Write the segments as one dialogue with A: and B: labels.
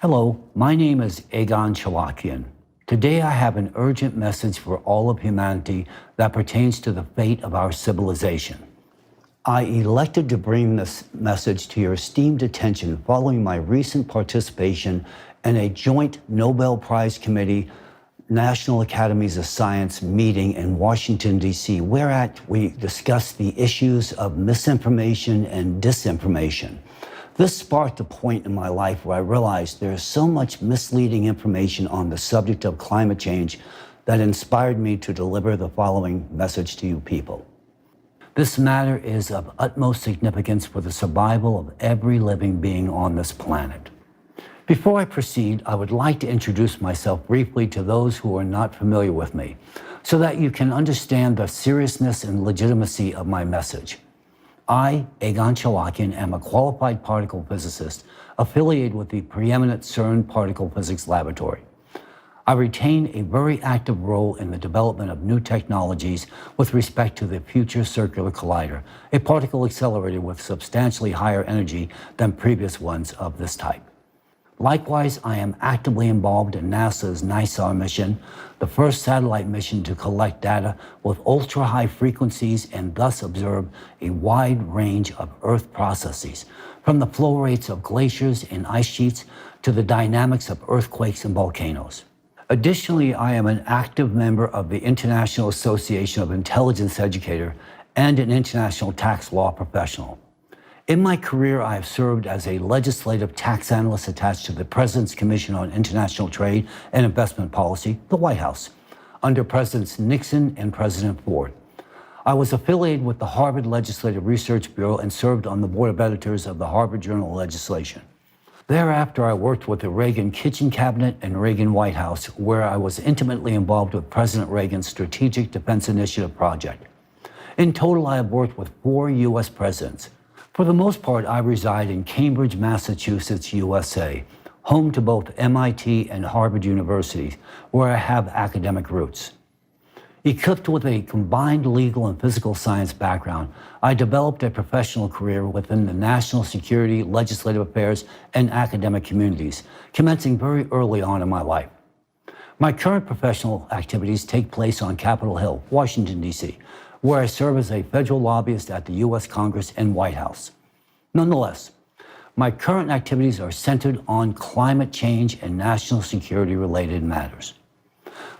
A: Hello, my name is Egon Cholakian. Today I have an urgent message for all of humanity that pertains to the fate of our civilization. I elected to bring this message to your esteemed attention following my recent participation in a joint Nobel Prize Committee National Academies of Science meeting in Washington, D.C., whereat we discussed the issues of misinformation and disinformation. This sparked a point in my life where I realized there is so much misleading information on the subject of climate change that inspired me to deliver the following message to you people. This matter is of utmost significance for the survival of every living being on this planet. Before I proceed, I would like to introduce myself briefly to those who are not familiar with me, so that you can understand the seriousness and legitimacy of my message. I, Egon Cholakian, am a qualified particle physicist affiliated with the preeminent CERN Particle Physics Laboratory. I retain a very active role in the development of new technologies with respect to the Future Circular Collider, a particle accelerator with substantially higher energy than previous ones of this type. Likewise, I am actively involved in NASA's NISAR mission, the first satellite mission to collect data with ultra-high frequencies and thus observe a wide range of Earth processes, from the flow rates of glaciers and ice sheets to the dynamics of earthquakes and volcanoes. Additionally, I am an active member of the International Association of Intelligence Educators and an international tax law professional. In my career, I have served as a legislative tax analyst attached to the President's Commission on International Trade and Investment Policy, the White House, under Presidents Nixon and President Ford. I was affiliated with the Harvard Legislative Research Bureau and served on the board of editors of the Harvard Journal of Legislation. Thereafter, I worked with the Reagan Kitchen Cabinet and Reagan White House, where I was intimately involved with President Reagan's Strategic Defense Initiative project. In total, I have worked with 4 U.S. presidents. For the most part, I reside in Cambridge, Massachusetts, USA, home to both MIT and Harvard universities, where I have academic roots. Equipped with a combined legal and physical science background, I developed a professional career within the national security, legislative affairs, and academic communities, commencing very early on in my life. My current professional activities take place on Capitol Hill, Washington, D.C., where I serve as a federal lobbyist at the U.S. Congress and White House. Nonetheless, my current activities are centered on climate change and national security-related matters.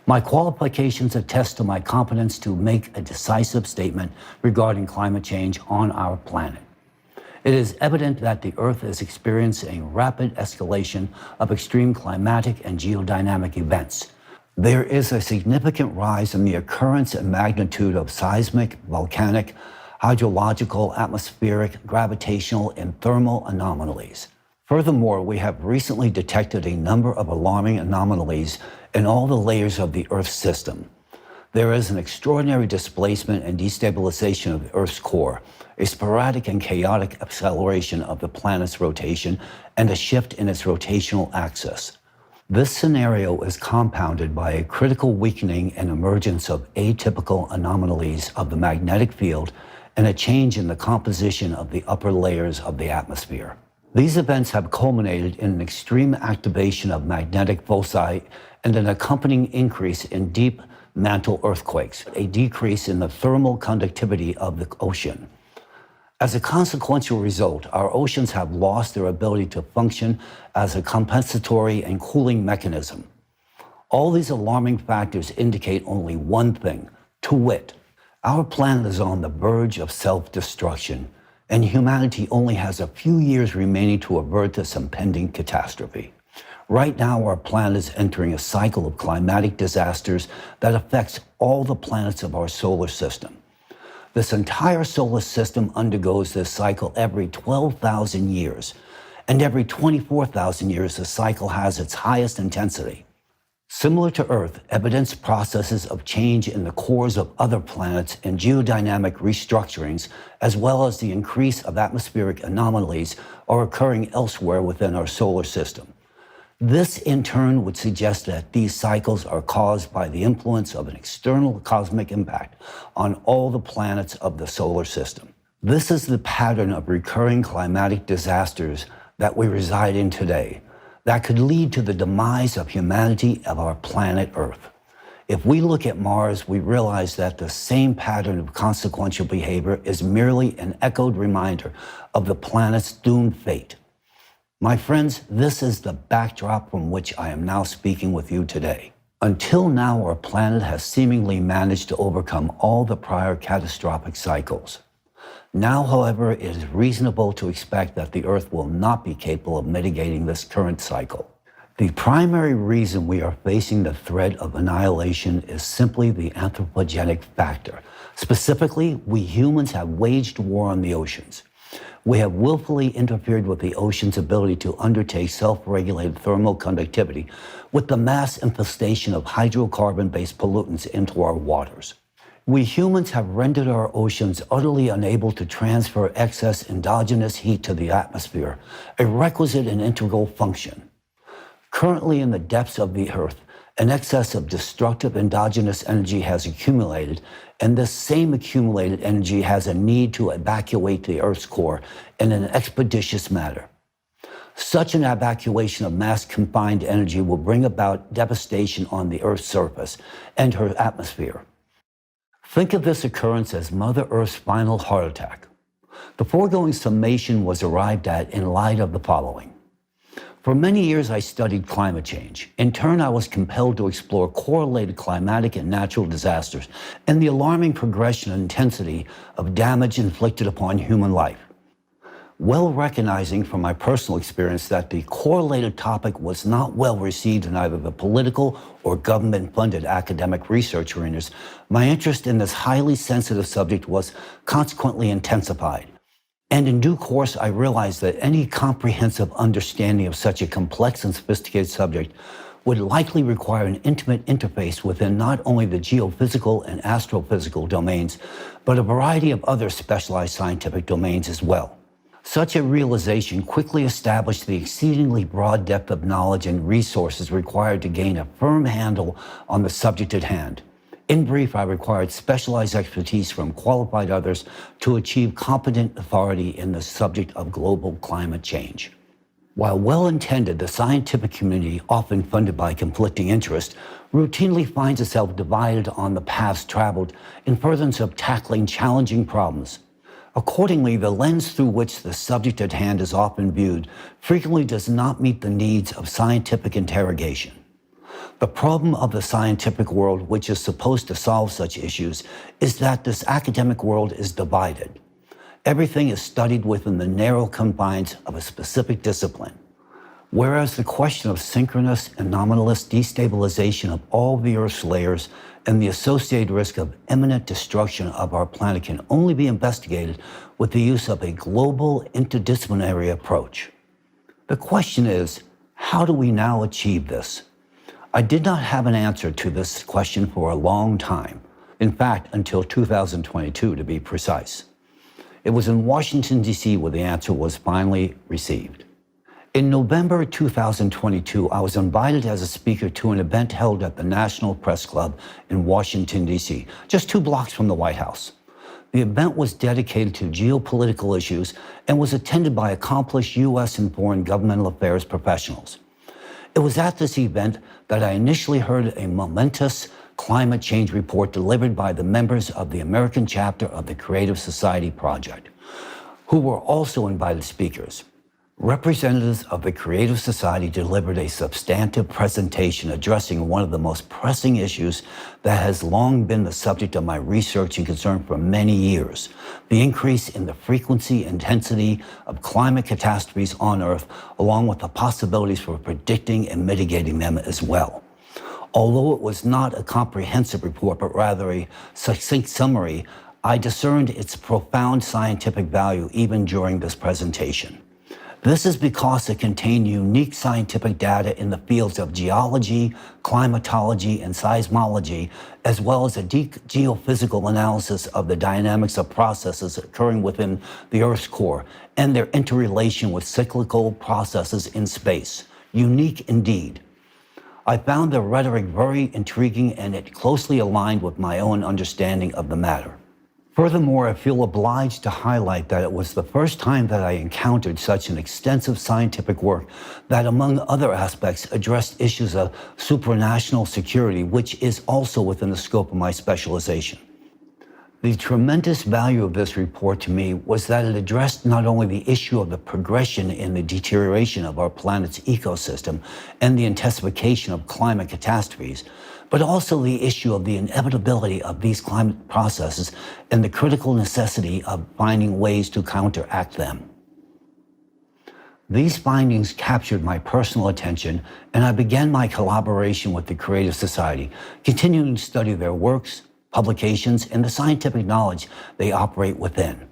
A: My qualifications attest to my competence to make a decisive statement regarding climate change on our planet. It is evident that the Earth is experiencing a rapid escalation of extreme climatic and geodynamic events. There is a significant rise in the occurrence and magnitude of seismic, volcanic, hydrological, atmospheric, gravitational, and thermal anomalies. Furthermore, we have recently detected a number of alarming anomalies in all the layers of the Earth's system. There is an extraordinary displacement and destabilization of the Earth's core, a sporadic and chaotic acceleration of the planet's rotation, and a shift in its rotational axis. This scenario is compounded by a critical weakening and emergence of atypical anomalies of the magnetic field and a change in the composition of the upper layers of the atmosphere. These events have culminated in an extreme activation of magnetic foci and an accompanying increase in deep mantle earthquakes, a decrease in the thermal conductivity of the ocean. As a consequential result, our oceans have lost their ability to function as a compensatory and cooling mechanism. All these alarming factors indicate only one thing, to wit, our planet is on the verge of self-destruction, and humanity only has a few years remaining to avert this impending catastrophe. Right now, our planet is entering a cycle of climatic disasters that affects all the planets of our solar system. This entire solar system undergoes this cycle every 12,000 years, and every 24,000 years the cycle has its highest intensity. Similar to Earth, evidenced processes of change in the cores of other planets and geodynamic restructurings, as well as the increase of atmospheric anomalies, are occurring elsewhere within our solar system. This, in turn, would suggest that these cycles are caused by the influence of an external cosmic impact on all the planets of the solar system. This is the pattern of recurring climatic disasters that we reside in today. that could lead to the demise of humanity of our planet Earth. If we look at Mars, we realize that the same pattern of consequential behavior is merely an echoed reminder of the planet's doomed fate. My friends, this is the backdrop from which I am now speaking with you today. Until now, our planet has seemingly managed to overcome all the prior catastrophic cycles. Now, however, it is reasonable to expect that the Earth will not be capable of mitigating this current cycle. The primary reason we are facing the threat of annihilation is simply the anthropogenic factor. Specifically, we humans have waged war on the oceans. We have willfully interfered with the ocean's ability to undertake self-regulated thermal conductivity with the mass infestation of hydrocarbon-based pollutants into our waters. We humans have rendered our oceans utterly unable to transfer excess endogenous heat to the atmosphere, a requisite and integral function. Currently, in the depths of the Earth, an excess of destructive endogenous energy has accumulated, and this same accumulated energy has a need to evacuate the Earth's core in an expeditious manner. Such an evacuation of mass confined energy will bring about devastation on the Earth's surface and her atmosphere. Think of this occurrence as Mother Earth's final heart attack. The foregoing summation was arrived at in light of the following. For many years, I studied climate change. In turn, I was compelled to explore correlated climatic and natural disasters and the alarming progression and intensity of damage inflicted upon human life. Well recognizing from my personal experience that the correlated topic was not well received in either the political or government-funded academic research arenas, my interest in this highly sensitive subject was consequently intensified. And in due course, I realized that any comprehensive understanding of such a complex and sophisticated subject would likely require an intimate interface within not only the geophysical and astrophysical domains, but a variety of other specialized scientific domains as well. Such a realization quickly established the exceedingly broad depth of knowledge and resources required to gain a firm handle on the subject at hand. In brief, I required specialized expertise from qualified others to achieve competent authority in the subject of global climate change. While well-intended, the scientific community, often funded by conflicting interests, routinely finds itself divided on the paths traveled in furtherance of tackling challenging problems. Accordingly, the lens through which the subject at hand is often viewed frequently does not meet the needs of scientific interrogation. The problem of the scientific world, which is supposed to solve such issues, is that this academic world is divided. Everything is studied within the narrow confines of a specific discipline. Whereas the question of synchronous and anomalous destabilization of all the Earth's layers and the associated risk of imminent destruction of our planet can only be investigated with the use of a global interdisciplinary approach. The question is, how do we now achieve this? I did not have an answer to this question for a long time. In fact, until 2022 to be precise. It was in Washington, D.C. where the answer was finally received. In November 2022, I was invited as a speaker to an event held at the National Press Club in Washington, D.C., just 2 blocks from the White House. The event was dedicated to geopolitical issues and was attended by accomplished U.S. and foreign governmental affairs professionals. It was at this event that I initially heard a momentous climate change report delivered by the members of the American chapter of the Creative Society Project, who were also invited speakers. Representatives of the Creative Society delivered a substantive presentation addressing one of the most pressing issues that has long been the subject of my research and concern for many years: the increase in the frequency and intensity of climate catastrophes on Earth, along with the possibilities for predicting and mitigating them as well. Although it was not a comprehensive report, but rather a succinct summary, I discerned its profound scientific value even during this presentation. This is because it contained unique scientific data in the fields of geology, climatology, and seismology, as well as a deep geophysical analysis of the dynamics of processes occurring within the Earth's core and their interrelation with cyclical processes in space. Unique indeed. I found the rhetoric very intriguing, and it closely aligned with my own understanding of the matter. Furthermore, I feel obliged to highlight that it was the first time that I encountered such an extensive scientific work that, among other aspects, addressed issues of supranational security, which is also within the scope of my specialization. The tremendous value of this report to me was that it addressed not only the issue of the progression in the deterioration of our planet's ecosystem and the intensification of climate catastrophes, but also the issue of the inevitability of these climate processes and the critical necessity of finding ways to counteract them. These findings captured my personal attention, and I began my collaboration with the Creative Society, continuing to study their works, publications, and the scientific knowledge they operate within.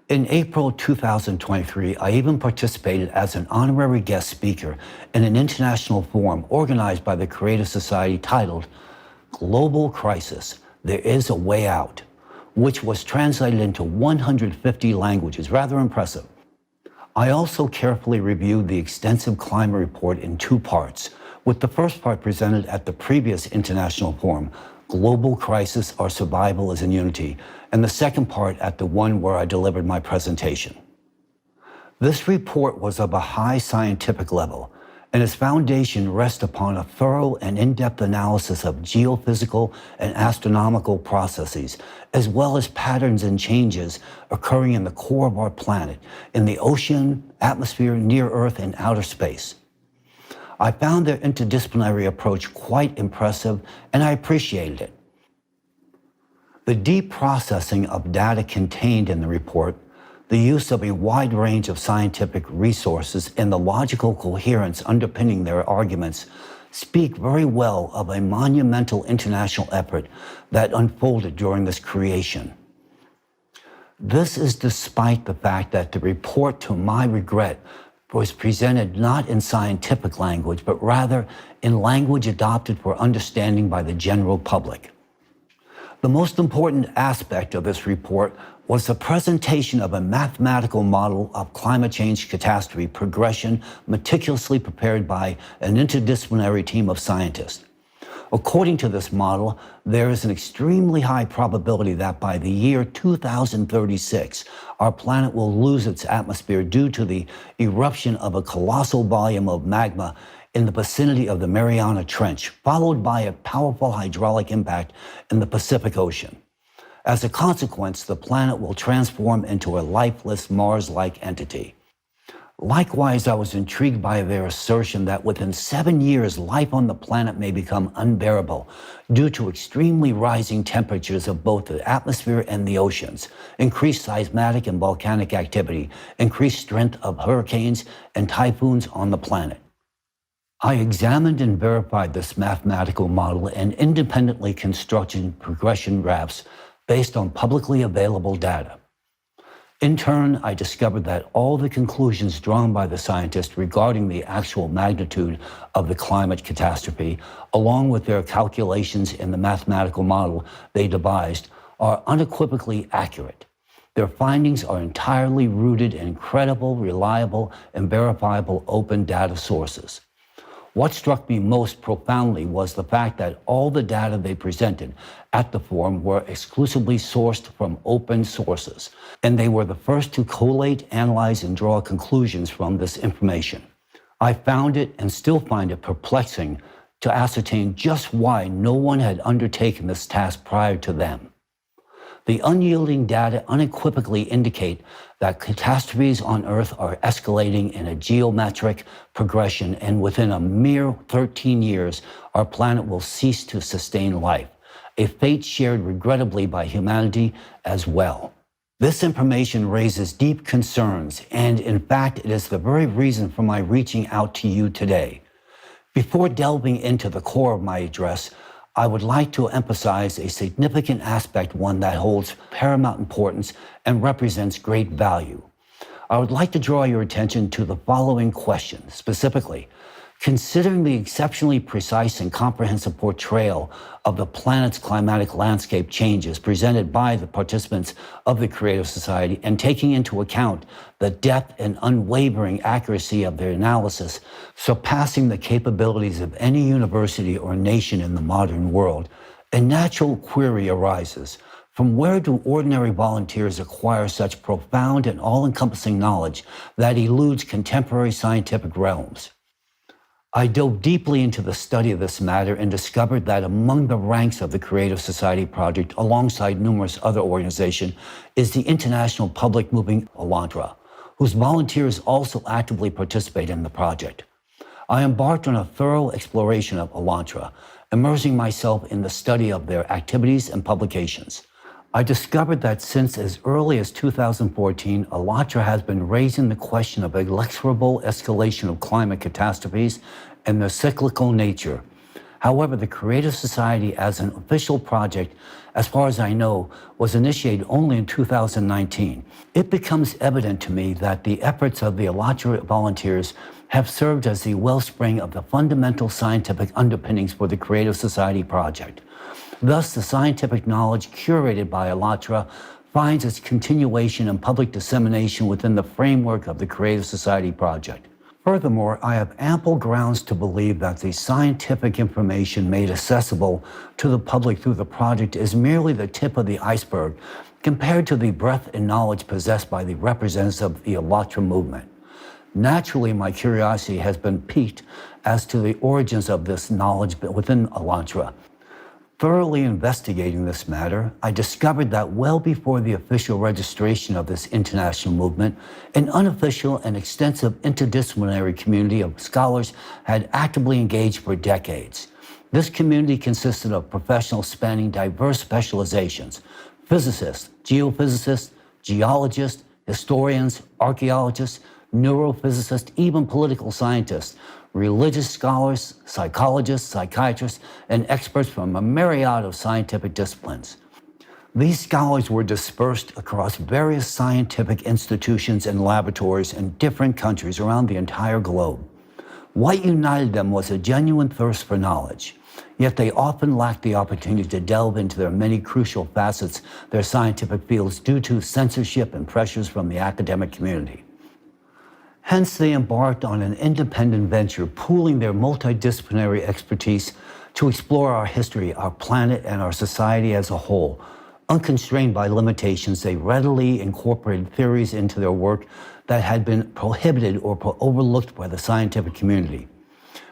A: In April 2023, I even participated as an honorary guest speaker in an international forum organized by the Creative Society titled Global Crisis, There is a Way Out, which was translated into 150 languages. Rather impressive. I also carefully reviewed the extensive climate report in two parts, with the first part presented at the previous international forum, Global Crisis, Our Survival is in Unity, and the second part at the one where I delivered my presentation. This report was of a high scientific level, and its foundation rests upon a thorough and in-depth analysis of geophysical and astronomical processes, as well as patterns and changes occurring in the core of our planet, in the ocean, atmosphere, near Earth, and outer space. I found their interdisciplinary approach quite impressive, and I appreciated it. The deep processing of data contained in the report, the use of a wide range of scientific resources, and the logical coherence underpinning their arguments speak very well of a monumental international effort that unfolded during this creation. This is despite the fact that the report, to my regret, was presented not in scientific language, but rather in language adopted for understanding by the general public. The most important aspect of this report was the presentation of a mathematical model of climate change catastrophe progression meticulously prepared by an interdisciplinary team of scientists. According to this model, there is an extremely high probability that by the year 2036, our planet will lose its atmosphere due to the eruption of a colossal volume of magma in the vicinity of the Mariana Trench, followed by a powerful hydraulic impact in the Pacific Ocean. As a consequence, the planet will transform into a lifeless Mars-like entity. Likewise, I was intrigued by their assertion that within 7 years, life on the planet may become unbearable due to extremely rising temperatures of both the atmosphere and the oceans, increased seismic and volcanic activity, increased strength of hurricanes and typhoons on the planet. I examined and verified this mathematical model and independently constructed progression graphs based on publicly available data. In turn, I discovered that all the conclusions drawn by the scientists regarding the actual magnitude of the climate catastrophe, along with their calculations in the mathematical model they devised, are unequivocally accurate. Their findings are entirely rooted in credible, reliable, and verifiable open data sources. What struck me most profoundly was the fact that all the data they presented at the forum were exclusively sourced from open sources, and they were the first to collate, analyze, and draw conclusions from this information. I found it and still find it perplexing to ascertain just why no one had undertaken this task prior to them. The unyielding data unequivocally indicate that catastrophes on Earth are escalating in a geometric progression, and within a mere 13 years, our planet will cease to sustain life, a fate shared regrettably by humanity as well. This information raises deep concerns, and in fact, it is the very reason for my reaching out to you today. Before delving into the core of my address, I would like to emphasize a significant aspect, one that holds paramount importance and represents great value. I would like to draw your attention to the following question, specifically, considering the exceptionally precise and comprehensive portrayal of the planet's climatic landscape changes presented by the participants of the Creative Society, and taking into account the depth and unwavering accuracy of their analysis, surpassing the capabilities of any university or nation in the modern world, a natural query arises. From where do ordinary volunteers acquire such profound and all-encompassing knowledge that eludes contemporary scientific realms? I dove deeply into the study of this matter and discovered that among the ranks of the Creative Society Project, alongside numerous other organizations, is the international public movement Elantra, whose volunteers also actively participate in the project. I embarked on a thorough exploration of Elantra, immersing myself in the study of their activities and publications. I discovered that since as early as 2014, Elantra has been raising the question of inexorable escalation of climate catastrophes and their cyclical nature. However, the Creative Society as an official project, as far as I know, was initiated only in 2019. It becomes evident to me that the efforts of the Elantra volunteers have served as the wellspring of the fundamental scientific underpinnings for the Creative Society project. Thus, the scientific knowledge curated by Elantra finds its continuation and public dissemination within the framework of the Creative Society project. Furthermore, I have ample grounds to believe that the scientific information made accessible to the public through the project is merely the tip of the iceberg compared to the breadth and knowledge possessed by the representatives of the Elantra movement. Naturally, my curiosity has been piqued as to the origins of this knowledge within Elantra. Thoroughly investigating this matter, I discovered that well before the official registration of this international movement, an unofficial and extensive interdisciplinary community of scholars had actively engaged for decades. This community consisted of professionals spanning diverse specializations: physicists, geophysicists, geologists, historians, archaeologists, neurophysicists, even political scientists, religious scholars, psychologists, psychiatrists, and experts from a myriad of scientific disciplines. These scholars were dispersed across various scientific institutions and laboratories in different countries around the entire globe. What united them was a genuine thirst for knowledge, yet they often lacked the opportunity to delve into their many crucial facets, their scientific fields, due to censorship and pressures from the academic community. Hence, they embarked on an independent venture, pooling their multidisciplinary expertise to explore our history, our planet, and our society as a whole. Unconstrained by limitations, they readily incorporated theories into their work that had been prohibited or overlooked by the scientific community.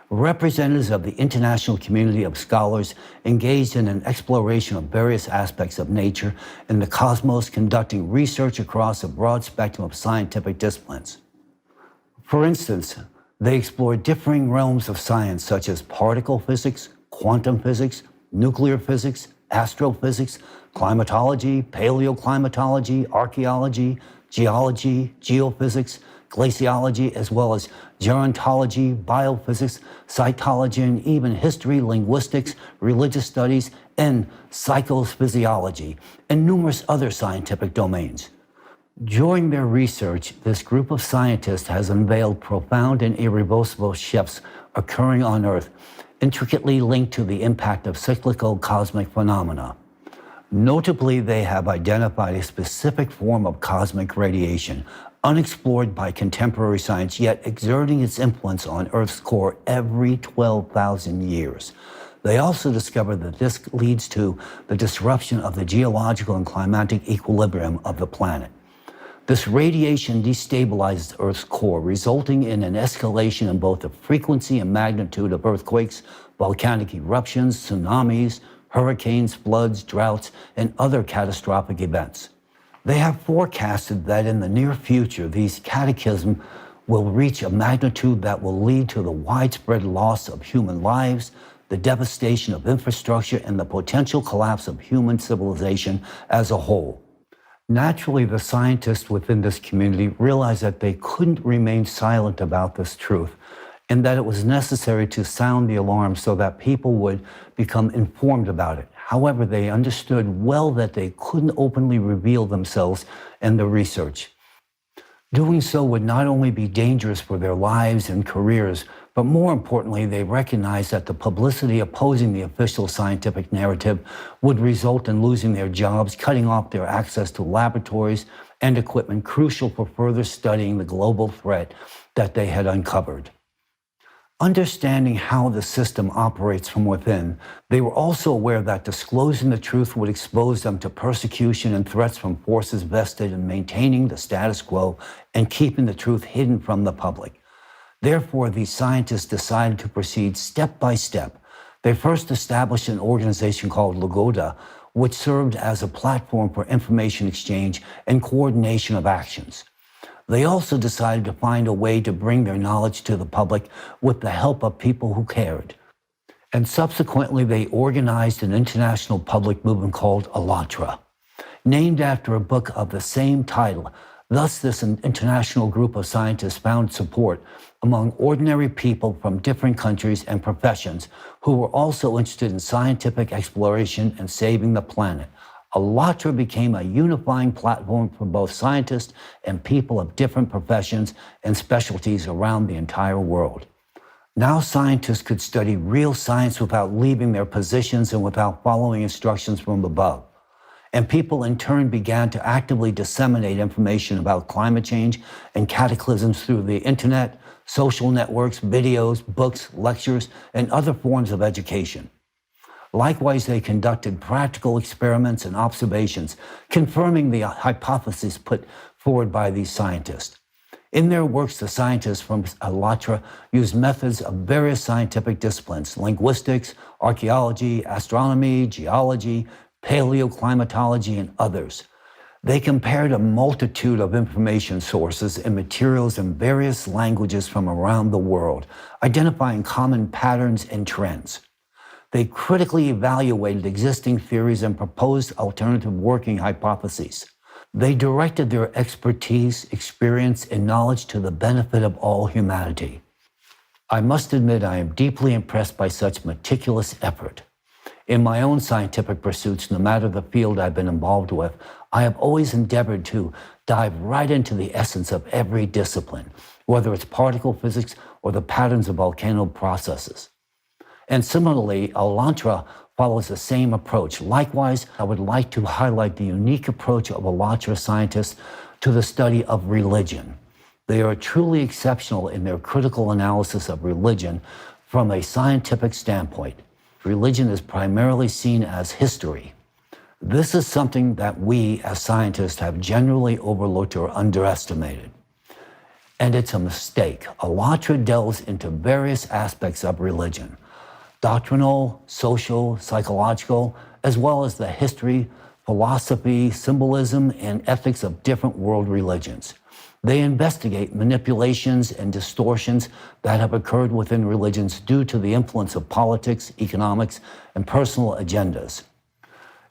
A: Representatives of the international community of scholars engaged in an exploration of various aspects of nature and the cosmos, conducting research across a broad spectrum of scientific disciplines. For instance, they explored differing realms of science such as particle physics, quantum physics, nuclear physics, astrophysics, climatology, paleoclimatology, archaeology, geology, geophysics, glaciology, as well as gerontology, biophysics, cytology, and even history, linguistics, religious studies, and psychophysiology, and numerous other scientific domains. During their research, this group of scientists has unveiled profound and irreversible shifts occurring on Earth, intricately linked to the impact of cyclical cosmic phenomena. Notably, they have identified a specific form of cosmic radiation, unexplored by contemporary science, yet exerting its influence on Earth's core every 12,000 years. They also discovered that this leads to the disruption of the geological and climatic equilibrium of the planet. This radiation destabilizes Earth's core, resulting in an escalation in both the frequency and magnitude of earthquakes, volcanic eruptions, tsunamis, hurricanes, floods, droughts, and other catastrophic events. They have forecasted that in the near future, these cataclysms will reach a magnitude that will lead to the widespread loss of human lives, the devastation of infrastructure, and the potential collapse of human civilization as a whole. Naturally, the scientists within this community realized that they couldn't remain silent about this truth, and that it was necessary to sound the alarm so that people would become informed about it. However, they understood well that they couldn't openly reveal themselves and their research. Doing so would not only be dangerous for their lives and careers, but more importantly, they recognized that the publicity opposing the official scientific narrative would result in losing their jobs, cutting off their access to laboratories and equipment crucial for further studying the global threat that they had uncovered. Understanding how the system operates from within, they were also aware that disclosing the truth would expose them to persecution and threats from forces vested in maintaining the status quo and keeping the truth hidden from the public. Therefore, these scientists decided to proceed step by step. They first established an organization called Lagoda, which served as a platform for information exchange and coordination of actions. They also decided to find a way to bring their knowledge to the public with the help of people who cared. And subsequently, they organized an international public movement called ALLATRA, named after a book of the same title. Thus, this international group of scientists found support among ordinary people from different countries and professions who were also interested in scientific exploration and saving the planet. ALLATRA became a unifying platform for both scientists and people of different professions and specialties around the entire world. Now scientists could study real science without leaving their positions and without following instructions from above. And people in turn began to actively disseminate information about climate change and cataclysms through the internet, social networks, videos, books, lectures, and other forms of education. Likewise, they conducted practical experiments and observations, confirming the hypotheses put forward by these scientists. In their works, the scientists from ALLATRA used methods of various scientific disciplines: linguistics, archaeology, astronomy, geology, paleoclimatology, and others. They compared a multitude of information sources and materials in various languages from around the world, identifying common patterns and trends. They critically evaluated existing theories and proposed alternative working hypotheses. They directed their expertise, experience, and knowledge to the benefit of all humanity. I must admit I am deeply impressed by such meticulous effort. In my own scientific pursuits, no matter the field I've been involved with, I have always endeavored to dive right into the essence of every discipline, whether it's particle physics or the patterns of volcano processes. And similarly, ALLATRA follows the same approach. Likewise, I would like to highlight the unique approach of ALLATRA scientists to the study of religion. They are truly exceptional in their critical analysis of religion from a scientific standpoint. Religion is primarily seen as history. This is something that we as scientists have generally overlooked or underestimated. And it's a mistake. ALLATRA delves into various aspects of religion: doctrinal, social, psychological, as well as the history, philosophy, symbolism, and ethics of different world religions. They investigate manipulations and distortions that have occurred within religions due to the influence of politics, economics, and personal agendas.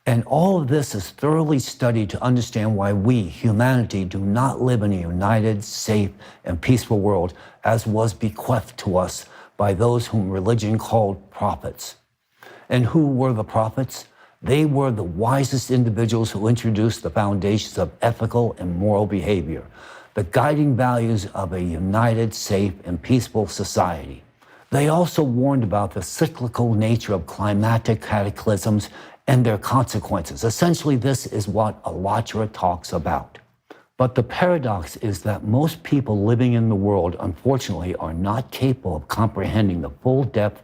A: And all of this is thoroughly studied to understand why we, humanity, do not live in a united, safe, and peaceful world as was bequeathed to us by those whom religion called prophets. And who were the prophets? They were the wisest individuals who introduced the foundations of ethical and moral behavior, the guiding values of a united, safe, and peaceful society. They also warned about the cyclical nature of climatic cataclysms and their consequences. Essentially, this is what ALLATRA talks about. But the paradox is that most people living in the world, unfortunately, are not capable of comprehending the full depth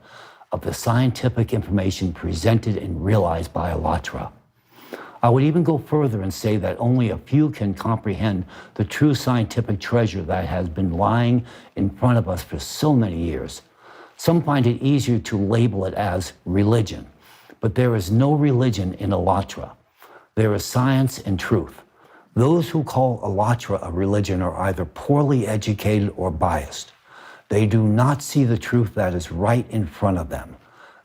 A: of the scientific information presented and realized by ALLATRA. I would even go further and say that only a few can comprehend the true scientific treasure that has been lying in front of us for so many years. Some find it easier to label it as religion, but there is no religion in ALLATRA. There is science and truth. Those who call ALLATRA a religion are either poorly educated or biased. They do not see the truth that is right in front of them.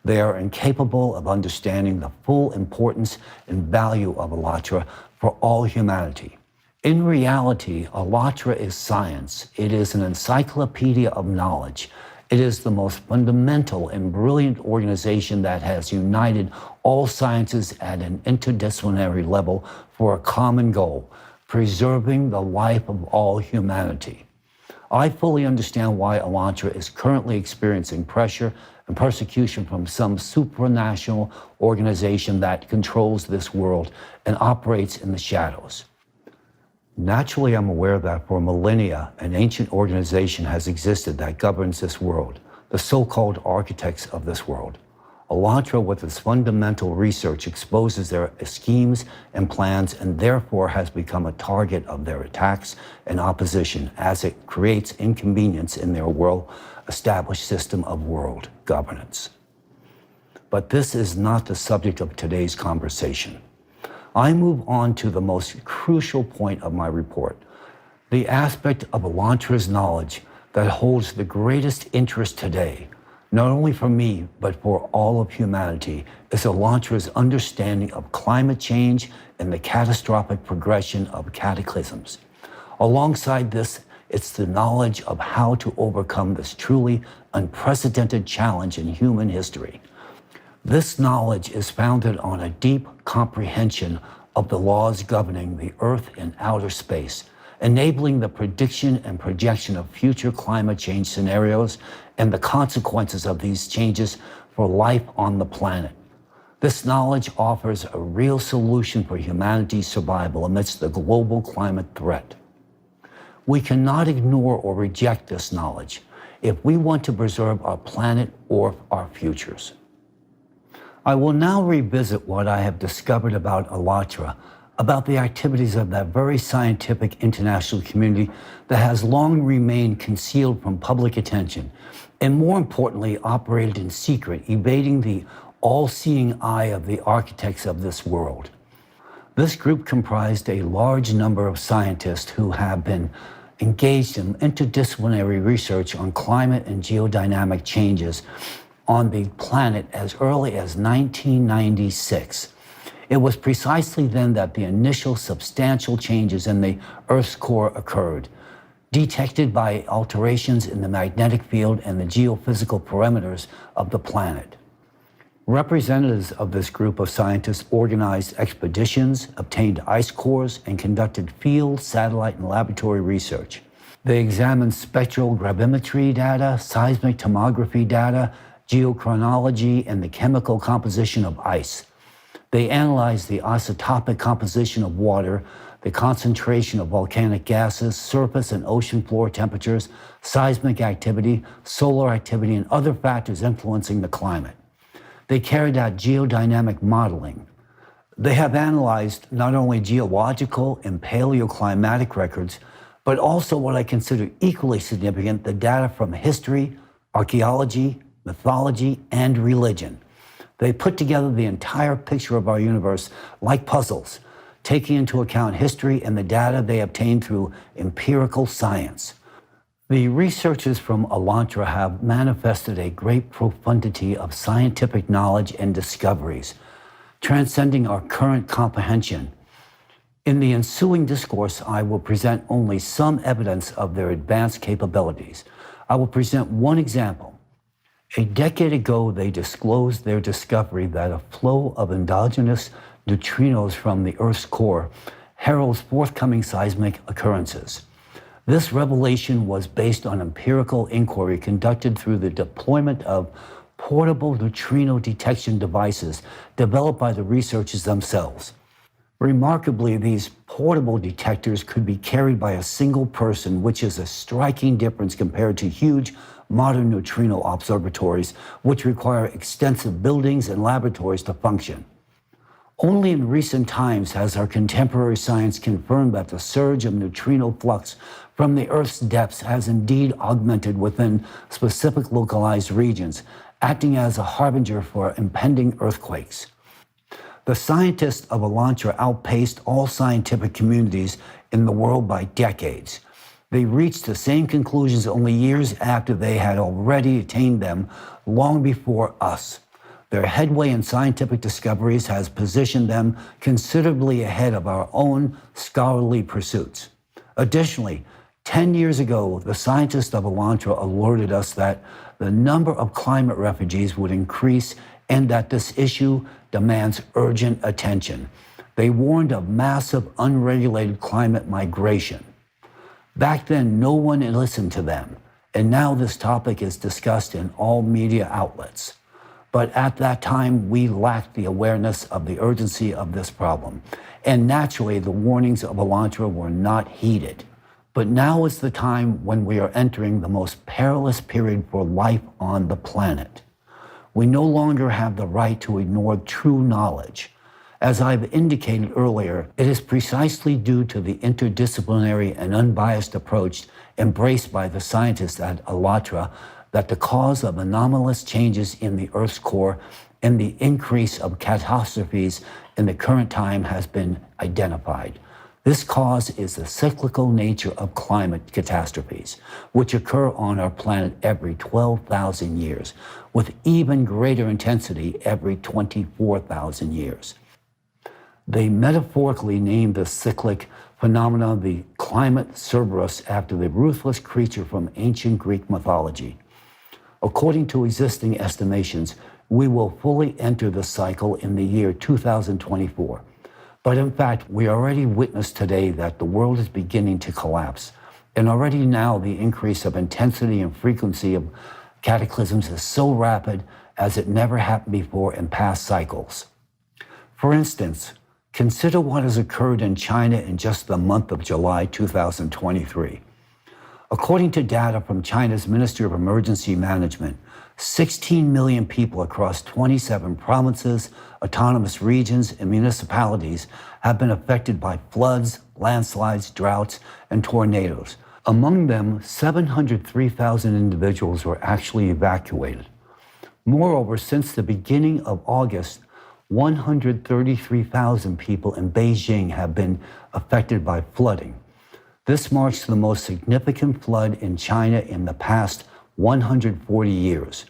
A: They are incapable of understanding the full importance and value of ALLATRA for all humanity. In reality, ALLATRA is science. It is an encyclopedia of knowledge. It is the most fundamental and brilliant organization that has united all sciences at an interdisciplinary level for a common goal: preserving the life of all humanity. I fully understand why ALLATRA is currently experiencing pressure and persecution from some supranational organization that controls this world and operates in the shadows. Naturally, I'm aware that for millennia, an ancient organization has existed that governs this world, the so-called architects of this world. Elantra, with its fundamental research, exposes their schemes and plans and therefore has become a target of their attacks and opposition as it creates inconvenience in their well-established system of world governance. But this is not the subject of today's conversation. I move on to the most crucial point of my report, the aspect of Elantra's knowledge that holds the greatest interest today, not only for me, but for all of humanity, is Elantra's understanding of climate change and the catastrophic progression of cataclysms. Alongside this, it's the knowledge of how to overcome this truly unprecedented challenge in human history. This knowledge is founded on a deep comprehension of the laws governing the Earth and outer space, enabling the prediction and projection of future climate change scenarios and the consequences of these changes for life on the planet. This knowledge offers a real solution for humanity's survival amidst the global climate threat. We cannot ignore or reject this knowledge if we want to preserve our planet or our futures. I will now revisit what I have discovered about Elantra, about the activities of that very scientific international community that has long remained concealed from public attention, and more importantly, operated in secret, evading the all-seeing eye of the architects of this world. This group comprised a large number of scientists who have been engaged in interdisciplinary research on climate and geodynamic changes on the planet as early as 1996. It was precisely then that the initial substantial changes in the Earth's core occurred, detected by alterations in the magnetic field and the geophysical parameters of the planet. Representatives of this group of scientists organized expeditions, obtained ice cores, and conducted field, satellite, and laboratory research. They examined spectral gravimetry data, seismic tomography data, geochronology, and the chemical composition of ice. They analyzed the isotopic composition of water, the concentration of volcanic gases, surface and ocean floor temperatures, seismic activity, solar activity, and other factors influencing the climate. They carried out geodynamic modeling. They have analyzed not only geological and paleoclimatic records, but also what I consider equally significant, the data from history, archaeology, mythology, and religion. They put together the entire picture of our universe like puzzles, taking into account history and the data they obtained through empirical science. The researchers from Elantra have manifested a great profundity of scientific knowledge and discoveries, transcending our current comprehension. In the ensuing discourse, I will present only some evidence of their advanced capabilities. I will present one example. A decade ago, they disclosed their discovery that a flow of endogenous neutrinos from the Earth's core heralds forthcoming seismic occurrences. This revelation was based on empirical inquiry conducted through the deployment of portable neutrino detection devices developed by the researchers themselves. Remarkably, these portable detectors could be carried by a single person, which is a striking difference compared to huge modern neutrino observatories, which require extensive buildings and laboratories to function. Only in recent times has our contemporary science confirmed that the surge of neutrino flux from the Earth's depths has indeed augmented within specific localized regions, acting as a harbinger for impending earthquakes. The scientists of Elantra outpaced all scientific communities in the world by decades. They reached the same conclusions only years after they had already attained them long before us. Their headway in scientific discoveries has positioned them considerably ahead of our own scholarly pursuits. Additionally, 10 years ago, the scientists of Elantra alerted us that the number of climate refugees would increase and that this issue demands urgent attention. They warned of massive unregulated climate migration. Back then, no one listened to them, and now this topic is discussed in all media outlets. But at that time, we lacked the awareness of the urgency of this problem, and naturally, the warnings of Elantra were not heeded. But now is the time when we are entering the most perilous period for life on the planet. We no longer have the right to ignore true knowledge. As I've indicated earlier, it is precisely due to the interdisciplinary and unbiased approach embraced by the scientists at ALLATRA that the cause of anomalous changes in the Earth's core and the increase of catastrophes in the current time has been identified. This cause is the cyclical nature of climate catastrophes, which occur on our planet every 12,000 years, with even greater intensity every 24,000 years. They metaphorically named the cyclic phenomenon the climate Cerberus after the ruthless creature from ancient Greek mythology. According to existing estimations, we will fully enter the cycle in the year 2024. But in fact, we already witness today that the world is beginning to collapse. And already now the increase of intensity and frequency of cataclysms is so rapid as it never happened before in past cycles. For instance, consider what has occurred in China in just the month of July 2023. According to data from China's Ministry of Emergency Management, 16 million people across 27 provinces, autonomous regions, and municipalities have been affected by floods, landslides, droughts, and tornadoes. Among them, 703,000 individuals were actually evacuated. Moreover, since the beginning of August, 133,000 people in Beijing have been affected by flooding. This marks the most significant flood in China in the past 140 years.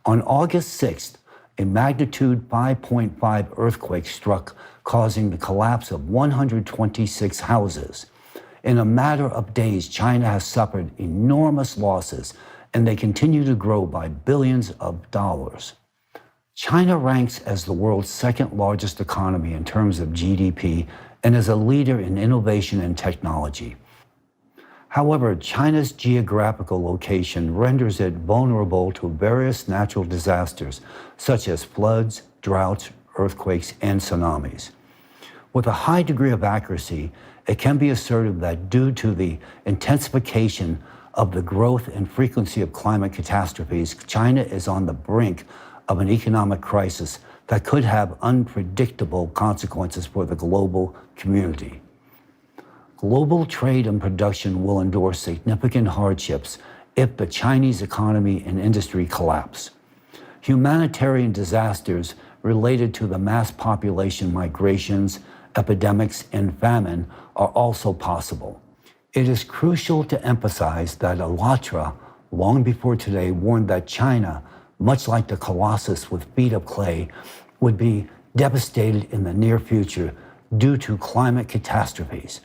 A: On August 6th, a magnitude 5.5 earthquake struck, causing the collapse of 126 houses. In a matter of days, China has suffered enormous losses, and they continue to grow by billions of dollars. China ranks as the world's second largest economy in terms of GDP and is a leader in innovation and technology. However, China's geographical location renders it vulnerable to various natural disasters, such as floods, droughts, earthquakes, and tsunamis. With a high degree of accuracy, it can be asserted that due to the intensification of the growth and frequency of climate catastrophes, China is on the brink of an economic crisis that could have unpredictable consequences for the global community. Global trade and production will endure significant hardships if the Chinese economy and industry collapse. Humanitarian disasters related to the mass population migrations, epidemics, and famine are also possible. It is crucial to emphasize that ALLATRA, long before today, warned that China, much like the colossus with feet of clay, would be devastated in the near future due to climate catastrophes.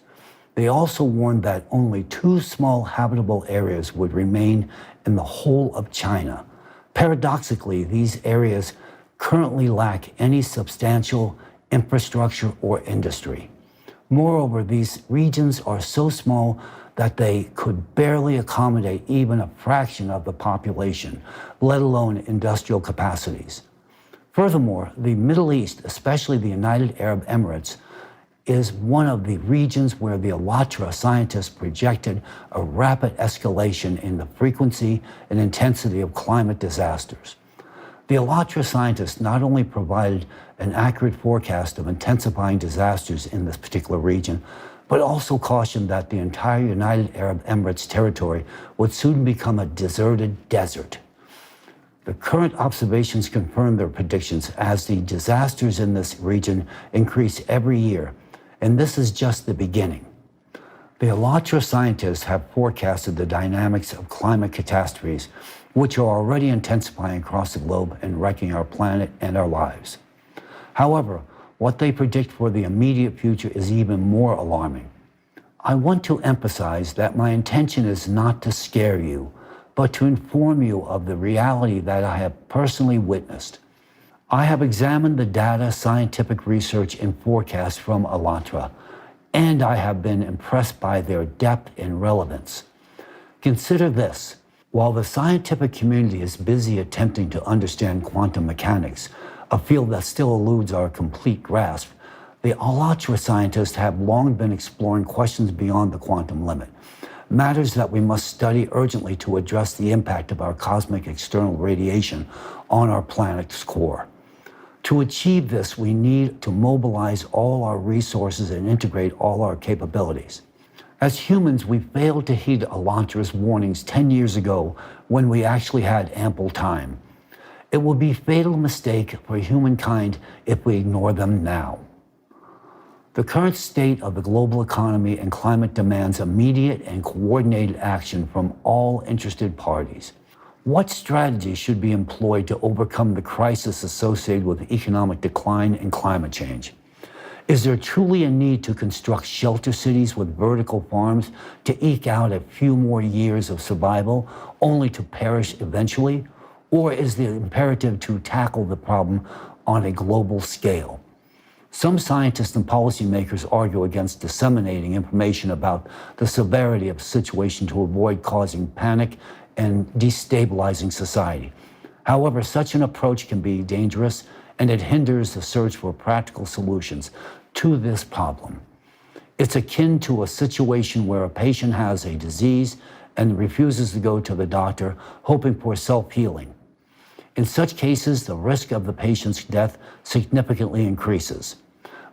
A: They also warned that only 2 small habitable areas would remain in the whole of China. Paradoxically, these areas currently lack any substantial infrastructure or industry. Moreover, these regions are so small that they could barely accommodate even a fraction of the population, let alone industrial capacities. Furthermore, the Middle East, especially the United Arab Emirates, is one of the regions where the ALLATRA scientists projected a rapid escalation in the frequency and intensity of climate disasters. The ALLATRA scientists not only provided an accurate forecast of intensifying disasters in this particular region, but also cautioned that the entire United Arab Emirates territory would soon become a deserted desert. The current observations confirm their predictions as the disasters in this region increase every year, and this is just the beginning. The ALLATRA scientists have forecasted the dynamics of climate catastrophes, which are already intensifying across the globe and wrecking our planet and our lives. However, what they predict for the immediate future is even more alarming. I want to emphasize that my intention is not to scare you, but to inform you of the reality that I have personally witnessed. I have examined the data, scientific research, and forecasts from ALLATRA, and I have been impressed by their depth and relevance. Consider this. While the scientific community is busy attempting to understand quantum mechanics, a field that still eludes our complete grasp, the ALLATRA scientists have long been exploring questions beyond the quantum limit. matters that we must study urgently to address the impact of our cosmic external radiation on our planet's core. To achieve this, we need to mobilize all our resources and integrate all our capabilities. As humans, we failed to heed Elantra's warnings 10 years ago when we actually had ample time. It will be a fatal mistake for humankind if we ignore them now. The current state of the global economy and climate demands immediate and coordinated action from all interested parties. What strategies should be employed to overcome the crisis associated with economic decline and climate change? Is there truly a need to construct shelter cities with vertical farms to eke out a few more years of survival, only to perish eventually? Or is the imperative to tackle the problem on a global scale? Some scientists and policymakers argue against disseminating information about the severity of the situation to avoid causing panic and destabilizing society. However, such an approach can be dangerous, and it hinders the search for practical solutions to this problem. It's akin to a situation where a patient has a disease and refuses to go to the doctor, hoping for self-healing. In such cases, the risk of the patient's death significantly increases.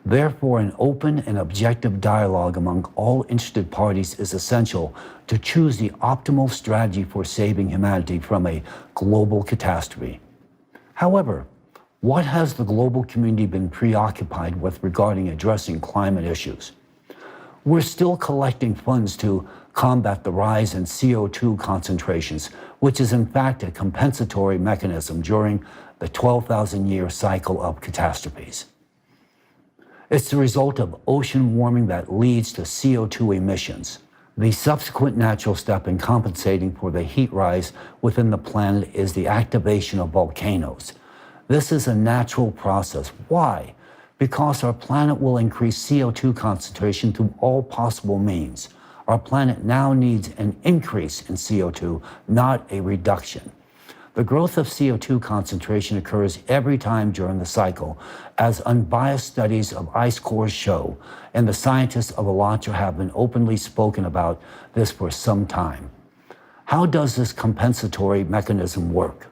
A: Therefore, an open and objective dialogue among all interested parties is essential to choose the optimal strategy for saving humanity from a global catastrophe. However, what has the global community been preoccupied with regarding addressing climate issues? We're still collecting funds to combat the rise in CO2 concentrations, which is in fact a compensatory mechanism during the 12,000-year cycle of catastrophes. It's the result of ocean warming that leads to CO2 emissions. The subsequent natural step in compensating for the heat rise within the planet is the activation of volcanoes. This is a natural process. Why? Because our planet will increase CO2 concentration through all possible means. Our planet now needs an increase in CO2, not a reduction. The growth of CO2 concentration occurs every time during the cycle, as unbiased studies of ice cores show, and the scientists of Elantra have been openly spoken about this for some time. How does this compensatory mechanism work?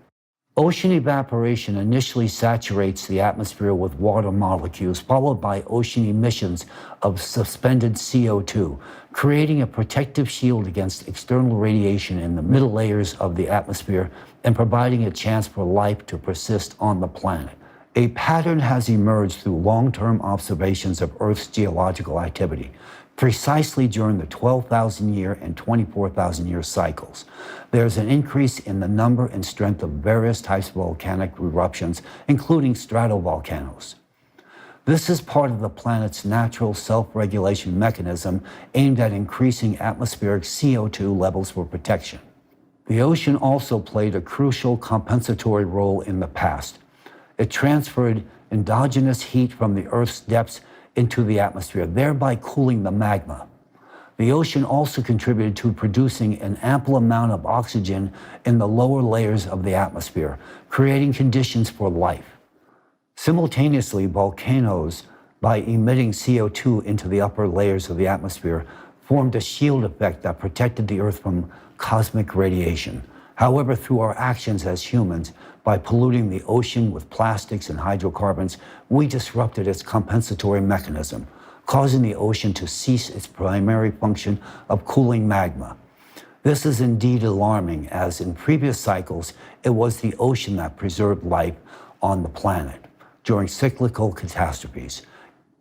A: Ocean evaporation initially saturates the atmosphere with water molecules, followed by ocean emissions of suspended CO2, creating a protective shield against external radiation in the middle layers of the atmosphere and providing a chance for life to persist on the planet. A pattern has emerged through long-term observations of Earth's geological activity, precisely during the 12,000-year and 24,000-year cycles. There's an increase in the number and strength of various types of volcanic eruptions, including stratovolcanoes. This is part of the planet's natural self-regulation mechanism aimed at increasing atmospheric CO2 levels for protection. The ocean also played a crucial compensatory role in the past. It transferred endogenous heat from the Earth's depths into the atmosphere, thereby cooling the magma. The ocean also contributed to producing an ample amount of oxygen in the lower layers of the atmosphere, creating conditions for life. Simultaneously, volcanoes, by emitting CO2 into the upper layers of the atmosphere, formed a shield effect that protected the Earth from cosmic radiation. However, through our actions as humans, by polluting the ocean with plastics and hydrocarbons, we disrupted its compensatory mechanism, causing the ocean to cease its primary function of cooling magma. This is indeed alarming, as in previous cycles, it was the ocean that preserved life on the planet during cyclical catastrophes.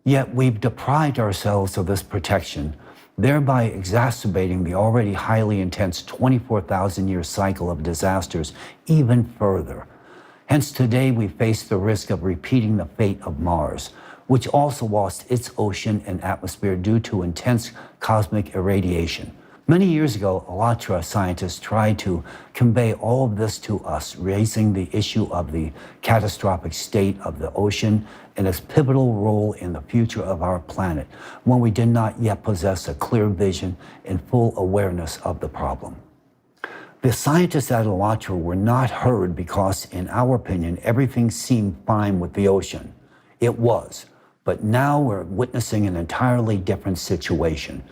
A: Yet we've deprived ourselves of this protection, thereby exacerbating the already highly intense 24,000-year cycle of disasters even further. Hence today we face the risk of repeating the fate of Mars, which also lost its ocean and atmosphere due to intense cosmic irradiation. Many years ago, Elantra scientists tried to convey all of this to us, raising the issue of the catastrophic state of the ocean and its pivotal role in the future of our planet, when we did not yet possess a clear vision and full awareness of the problem. The scientists at Elantra were not heard because, in our opinion, everything seemed fine with the ocean. It was, but now we're witnessing an entirely different situation.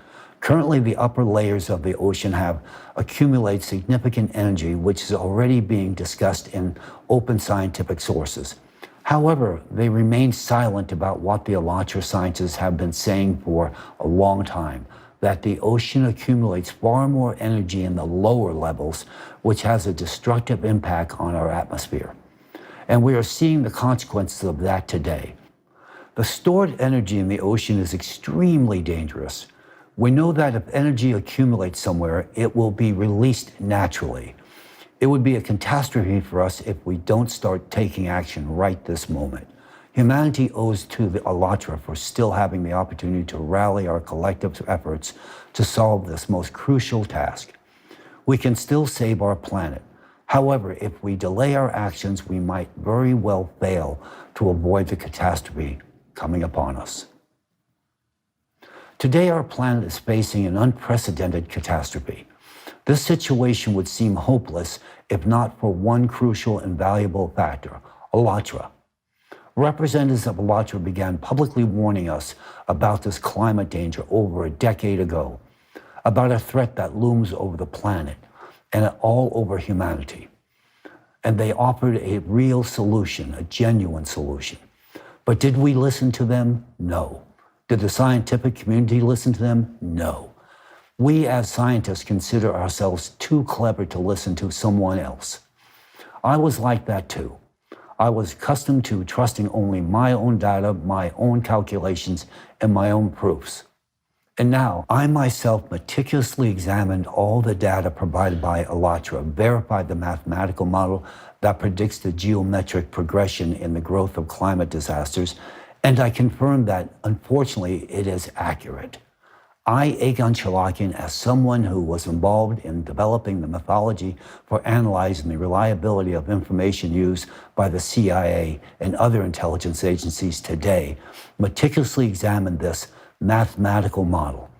A: Currently, the upper layers of the ocean have accumulated significant energy, which is already being discussed in open scientific sources. However, they remain silent about what the Alatra scientists have been saying for a long time, that the ocean accumulates far more energy in the lower levels, which has a destructive impact on our atmosphere. And we are seeing the consequences of that today. The stored energy in the ocean is extremely dangerous. We know that if energy accumulates somewhere, it will be released naturally. It would be a catastrophe for us if we don't start taking action right this moment. Humanity owes to the Alatra for still having the opportunity to rally our collective efforts to solve this most crucial task. We can still save our planet. However, if we delay our actions, we might very well fail to avoid the catastrophe coming upon us. Today, our planet is facing an unprecedented catastrophe. This situation would seem hopeless if not for one crucial and valuable factor, Alatra. Representatives of Alatra began publicly warning us about this climate danger over a decade ago, about a threat that looms over the planet and all over humanity. And they offered a real solution, a genuine solution. But did we listen to them? No. Did the scientific community listen to them? No. We as scientists consider ourselves too clever to listen to someone else. I was like that too. I was accustomed to trusting only my own data, my own calculations, and my own proofs. And now, I myself meticulously examined all the data provided by Alatra, verified the mathematical model that predicts the geometric progression in the growth of climate disasters, and I confirmed that, unfortunately, it is accurate. I, Egon Cholakian, as someone who was involved in developing the methodology for analyzing the reliability of information used by the CIA and other intelligence agencies today, meticulously examined this mathematical model.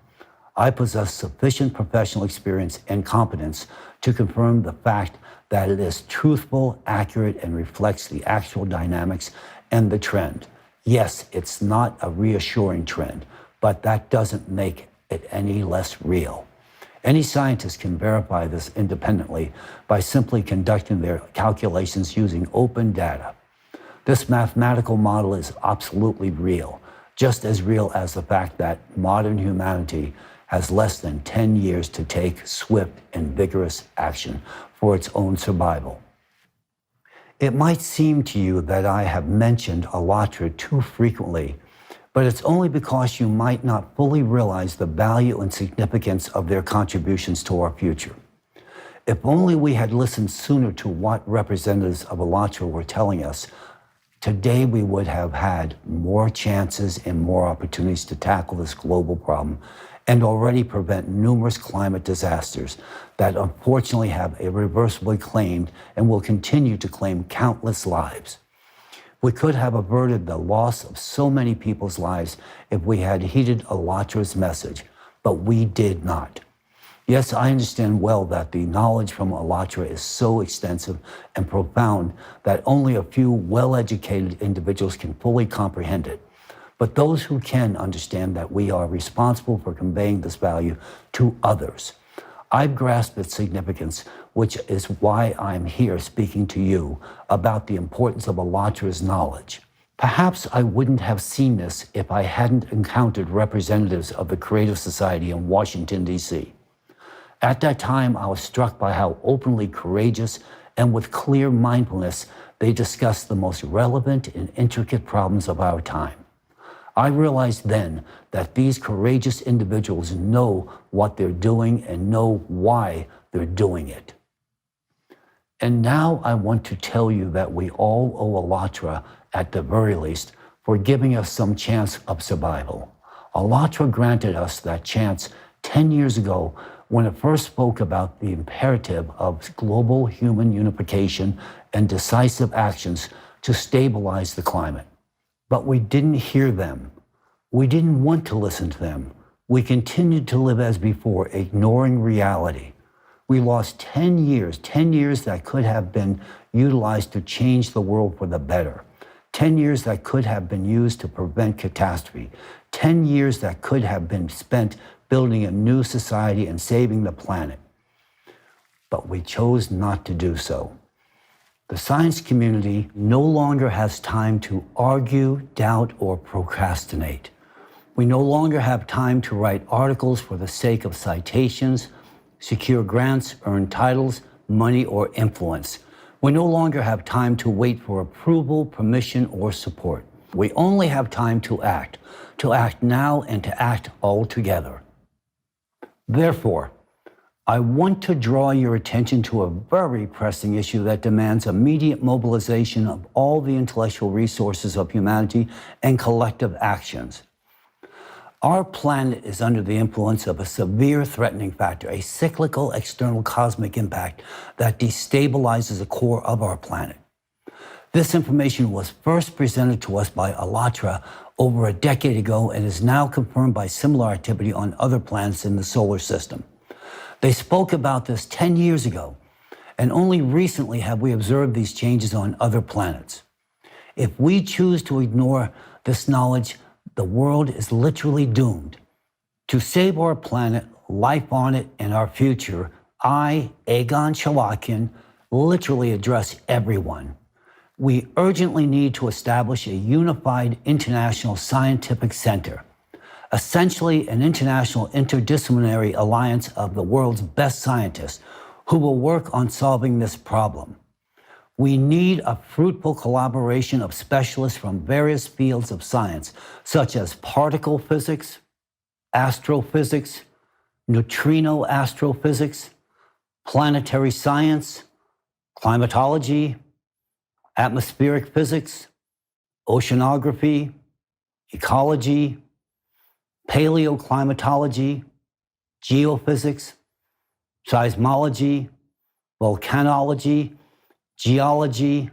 A: I possess sufficient professional experience and competence to confirm the fact that it is truthful, accurate, and reflects the actual dynamics and the trend. Yes, it's not a reassuring trend, but that doesn't make it any less real. Any scientist can verify this independently by simply conducting their calculations using open data. This mathematical model is absolutely real, just as real as the fact that modern humanity has less than 10 years to take swift and vigorous action for its own survival. It might seem to you that I have mentioned Alatra too frequently, but it's only because you might not fully realize the value and significance of their contributions to our future. If only we had listened sooner to what representatives of Alatra were telling us, today we would have had more chances and more opportunities to tackle this global problem and already prevent numerous climate disasters that unfortunately have irreversibly claimed and will continue to claim countless lives. We could have averted the loss of so many people's lives if we had heeded Alatra's message, but we did not. Yes, I understand well that the knowledge from Alatra is so extensive and profound that only a few well-educated individuals can fully comprehend it. But those who can understand that we are responsible for conveying this value to others. I've grasped its significance, which is why I'm here speaking to you about the importance of Alatra's knowledge. Perhaps I wouldn't have seen this if I hadn't encountered representatives of the Creative Society in Washington, D.C. At that time, I was struck by how openly courageous and with clear mindfulness they discussed the most relevant and intricate problems of our time. I realized then that these courageous individuals know what they're doing and know why they're doing it. And now I want to tell you that we all owe Alatra, at the very least, for giving us some chance of survival. Alatra granted us that chance 10 years ago when it first spoke about the imperative of global human unification and decisive actions to stabilize the climate. But we didn't hear them. We didn't want to listen to them. We continued to live as before, ignoring reality. We lost 10 years that could have been utilized to change the world for the better. 10 years that could have been used to prevent catastrophe. 10 years that could have been spent building a new society and saving the planet. But we chose not to do so. The science community no longer has time to argue, doubt, or procrastinate. We no longer have time to write articles for the sake of citations, secure grants, earn titles, money, or influence. We no longer have time to wait for approval, permission, or support. We only have time to act now and to act all together. Therefore, I want to draw your attention to a very pressing issue that demands immediate mobilization of all the intellectual resources of humanity and collective actions. Our planet is under the influence of a severe threatening factor, a cyclical external cosmic impact that destabilizes the core of our planet. This information was first presented to us by ALLATRA over a decade ago and is now confirmed by similar activity on other planets in the solar system. They spoke about this 10 years ago, and only recently have we observed these changes on other planets. If we choose to ignore this knowledge, the world is literally doomed. To save our planet, life on it, and our future, I, Egon Cholakian, literally address everyone. We urgently need to establish a unified international scientific center, essentially an international interdisciplinary alliance of the world's best scientists who will work on solving this problem. We need a fruitful collaboration of specialists from various fields of science, such as particle physics, astrophysics, neutrino astrophysics, planetary science, climatology, atmospheric physics, oceanography, ecology, paleoclimatology, geophysics, seismology, volcanology, geology,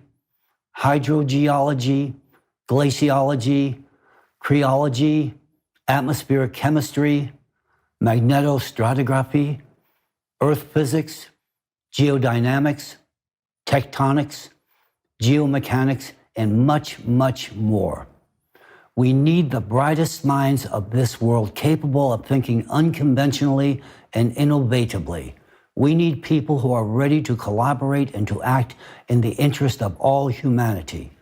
A: hydrogeology, glaciology, cryology, atmospheric chemistry, magnetostratigraphy, earth physics, geodynamics, tectonics, geomechanics, and much, much more. We need the brightest minds of this world capable of thinking unconventionally and innovatively. We need people who are ready to collaborate and to act in the interest of all humanity.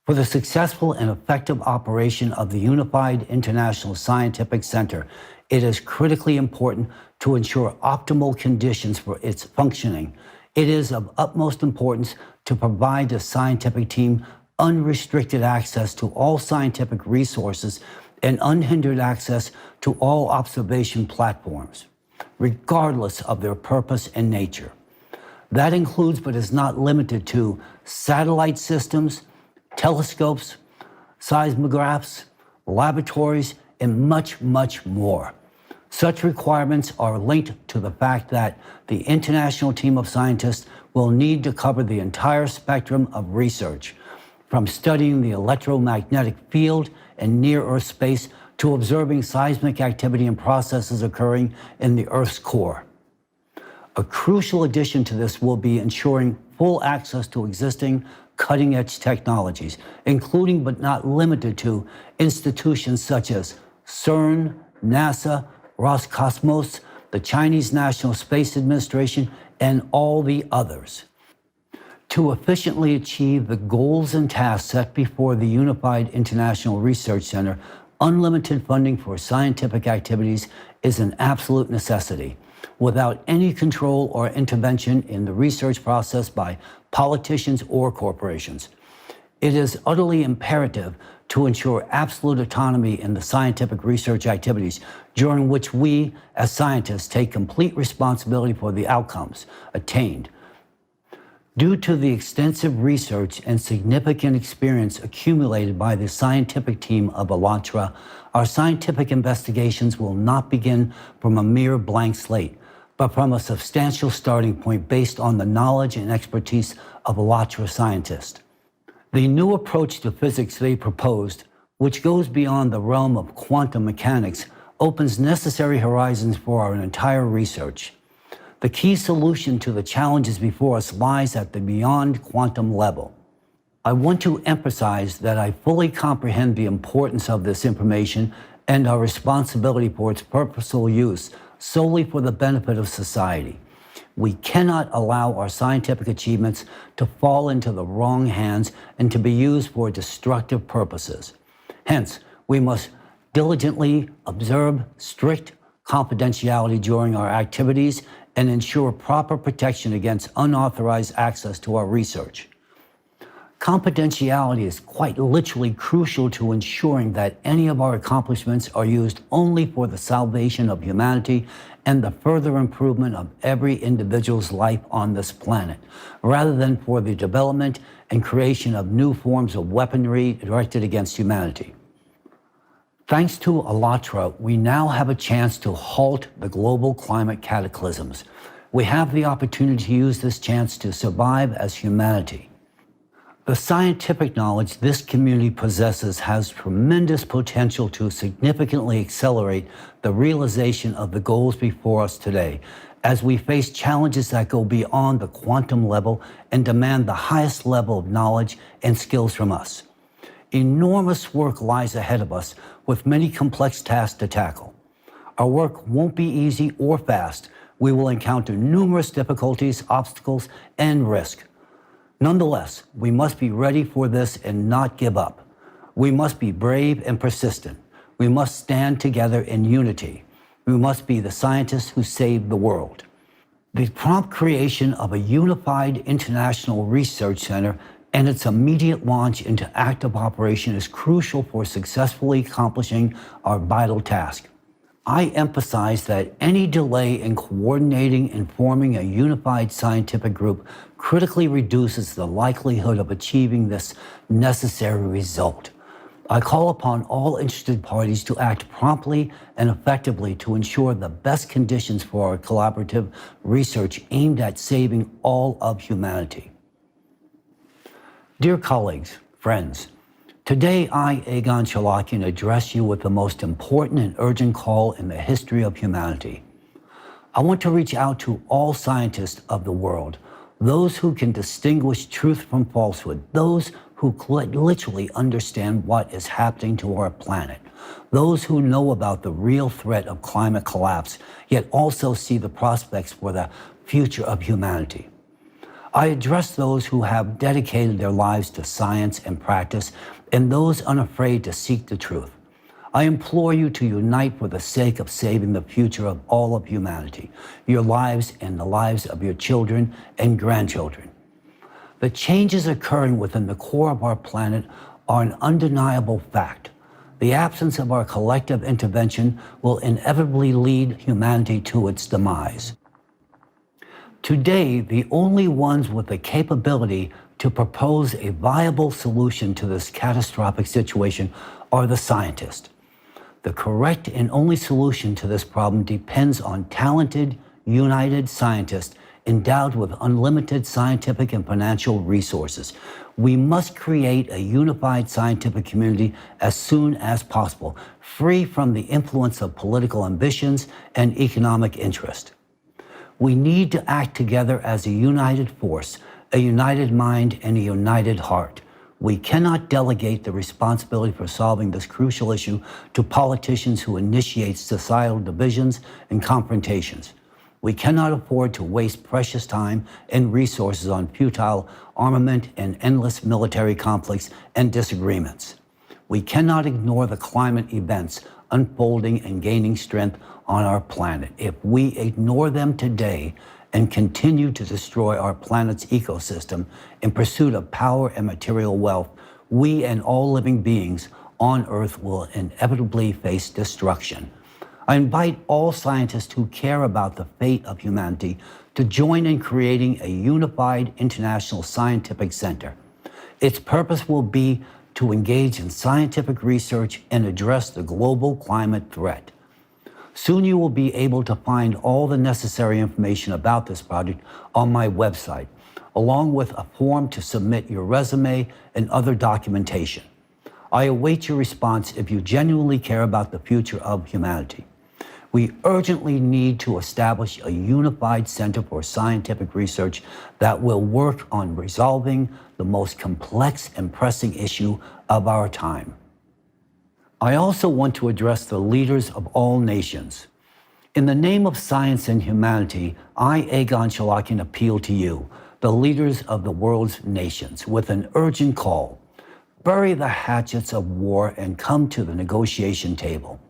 A: For the successful and effective operation of the Unified International Scientific Center, it is critically important to ensure optimal conditions for its functioning. It is of utmost importance to provide the scientific team unrestricted access to all scientific resources and unhindered access to all observation platforms, regardless of their purpose and nature. That includes, but is not limited to, satellite systems, telescopes, seismographs, laboratories, and much, much more. Such requirements are linked to the fact that the international team of scientists will need to cover the entire spectrum of research, from studying the electromagnetic field in near-Earth space to observing seismic activity and processes occurring in the Earth's core. A crucial addition to this will be ensuring full access to existing cutting-edge technologies, including but not limited to institutions such as CERN, NASA, Roscosmos, the Chinese National Space Administration, and all the others. To efficiently achieve the goals and tasks set before the Unified International Research Center, unlimited funding for scientific activities is an absolute necessity, without any control or intervention in the research process by politicians or corporations. It is utterly imperative to ensure absolute autonomy in the scientific research activities, during which we, as scientists, take complete responsibility for the outcomes attained. Due to the extensive research and significant experience accumulated by the scientific team of ALLATRA, our scientific investigations will not begin from a mere blank slate, but from a substantial starting point based on the knowledge and expertise of ALLATRA scientists. The new approach to physics they proposed, which goes beyond the realm of quantum mechanics, opens necessary horizons for our entire research. The key solution to the challenges before us lies at the beyond quantum level. I want to emphasize that I fully comprehend the importance of this information and our responsibility for its purposeful use solely for the benefit of society. We cannot allow our scientific achievements to fall into the wrong hands and to be used for destructive purposes. Hence, we must diligently observe strict confidentiality during our activities and ensure proper protection against unauthorized access to our research. Confidentiality is quite literally crucial to ensuring that any of our accomplishments are used only for the salvation of humanity and the further improvement of every individual's life on this planet, rather than for the development and creation of new forms of weaponry directed against humanity. Thanks to ALLATRA, we now have a chance to halt the global climate cataclysms. We have the opportunity to use this chance to survive as humanity. The scientific knowledge this community possesses has tremendous potential to significantly accelerate the realization of the goals before us today, as we face challenges that go beyond the quantum level and demand the highest level of knowledge and skills from us. Enormous work lies ahead of us with many complex tasks to tackle. Our work won't be easy or fast. We will encounter numerous difficulties, obstacles, and risk. Nonetheless, we must be ready for this and not give up. We must be brave and persistent. We must stand together in unity. We must be the scientists who save the world. The prompt creation of a unified international research center and its immediate launch into active operation is crucial for successfully accomplishing our vital task. I emphasize that any delay in coordinating and forming a unified scientific group critically reduces the likelihood of achieving this necessary result. I call upon all interested parties to act promptly and effectively to ensure the best conditions for our collaborative research aimed at saving all of humanity. Dear colleagues, friends, today I, Egon Cholakian, address you with the most important and urgent call in the history of humanity. I want to reach out to all scientists of the world, those who can distinguish truth from falsehood, those who literally understand what is happening to our planet, those who know about the real threat of climate collapse, yet also see the prospects for the future of humanity. I address those who have dedicated their lives to science and practice, and those unafraid to seek the truth. I implore you to unite for the sake of saving the future of all of humanity, your lives and the lives of your children and grandchildren. The changes occurring within the core of our planet are an undeniable fact. The absence of our collective intervention will inevitably lead humanity to its demise. Today, the only ones with the capability to propose a viable solution to this catastrophic situation are the scientists. The correct and only solution to this problem depends on talented, united scientists endowed with unlimited scientific and financial resources. We must create a unified scientific community as soon as possible, free from the influence of political ambitions and economic interest. We need to act together as a united force, a united mind, and a united heart. We cannot delegate the responsibility for solving this crucial issue to politicians who initiate societal divisions and confrontations. We cannot afford to waste precious time and resources on futile armament and endless military conflicts and disagreements. We cannot ignore the climate events unfolding and gaining strength on our planet. If we ignore them today and continue to destroy our planet's ecosystem in pursuit of power and material wealth, we and all living beings on Earth will inevitably face destruction. I invite all scientists who care about the fate of humanity to join in creating a unified international scientific center. Its purpose will be to engage in scientific research and address the global climate threat. Soon you will be able to find all the necessary information about this project on my website, along with a form to submit your resume and other documentation. I await your response if you genuinely care about the future of humanity. We urgently need to establish a unified center for scientific research that will work on resolving the most complex and pressing issue of our time. I also want to address the leaders of all nations. In the name of science and humanity, I, Egon Cholakian, appeal to you, the leaders of the world's nations, with an urgent call. Bury the hatchets of war and come to the negotiation table.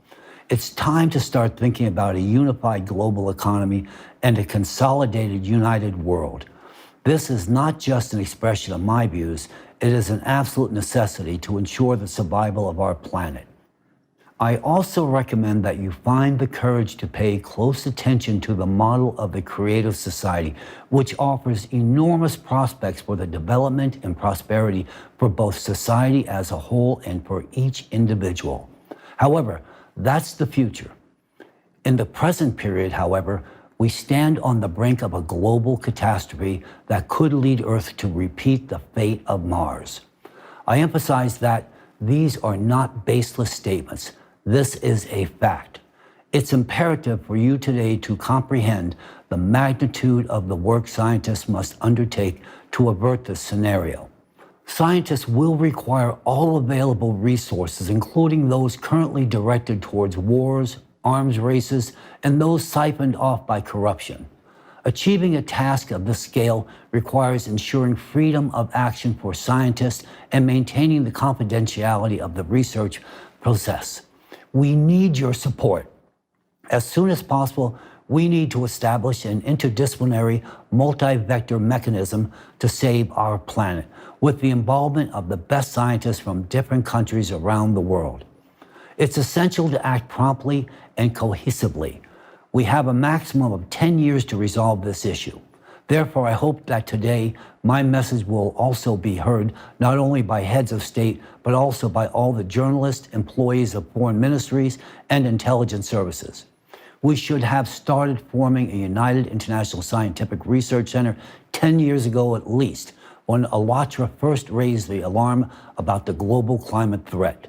A: It's time to start thinking about a unified global economy and a consolidated, united world. This is not just an expression of my views, it is an absolute necessity to ensure the survival of our planet. I also recommend that you find the courage to pay close attention to the model of the creative society, which offers enormous prospects for the development and prosperity for both society as a whole and for each individual. However, that's the future. In the present period, however, we stand on the brink of a global catastrophe that could lead Earth to repeat the fate of Mars. I emphasize that these are not baseless statements. This is a fact. It's imperative for you today to comprehend the magnitude of the work scientists must undertake to avert this scenario. Scientists will require all available resources, including those currently directed towards wars, arms races, and those siphoned off by corruption. Achieving a task of this scale requires ensuring freedom of action for scientists and maintaining the confidentiality of the research process. We need your support. As soon as possible, we need to establish an interdisciplinary, multi-vector mechanism to save our planet, with the involvement of the best scientists from different countries around the world. It's essential to act promptly and cohesively. We have a maximum of 10 years to resolve this issue. Therefore, I hope that today my message will also be heard not only by heads of state, but also by all the journalists, employees of foreign ministries, and intelligence services. We should have started forming a United International Scientific Research Center 10 years ago at least, when ALLATRA first raised the alarm about the global climate threat.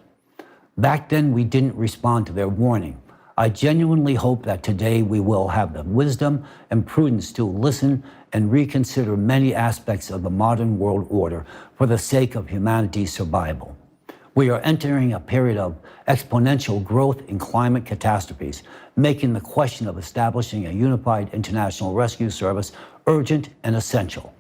A: Back then, we didn't respond to their warning. I genuinely hope that today we will have the wisdom and prudence to listen and reconsider many aspects of the modern world order for the sake of humanity's survival. We are entering a period of exponential growth in climate catastrophes, making the question of establishing a unified international rescue service urgent and essential.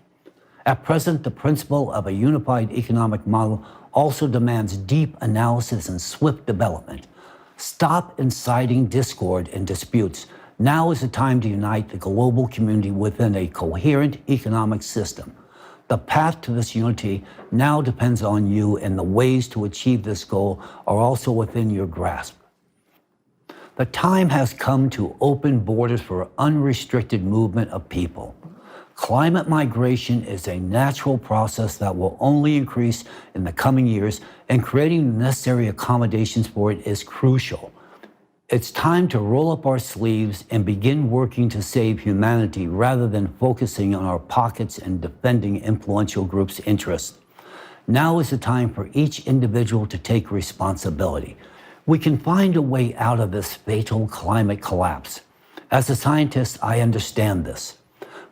A: At present, the principle of a unified economic model also demands deep analysis and swift development. Stop inciting discord and disputes. Now is the time to unite the global community within a coherent economic system. The path to this unity now depends on you, and the ways to achieve this goal are also within your grasp. The time has come to open borders for unrestricted movement of people. Climate migration is a natural process that will only increase in the coming years, and creating the necessary accommodations for it is crucial. It's time to roll up our sleeves and begin working to save humanity rather than focusing on our pockets and defending influential groups' interests. Now is the time for each individual to take responsibility. We can find a way out of this fatal climate collapse. As a scientist, I understand this.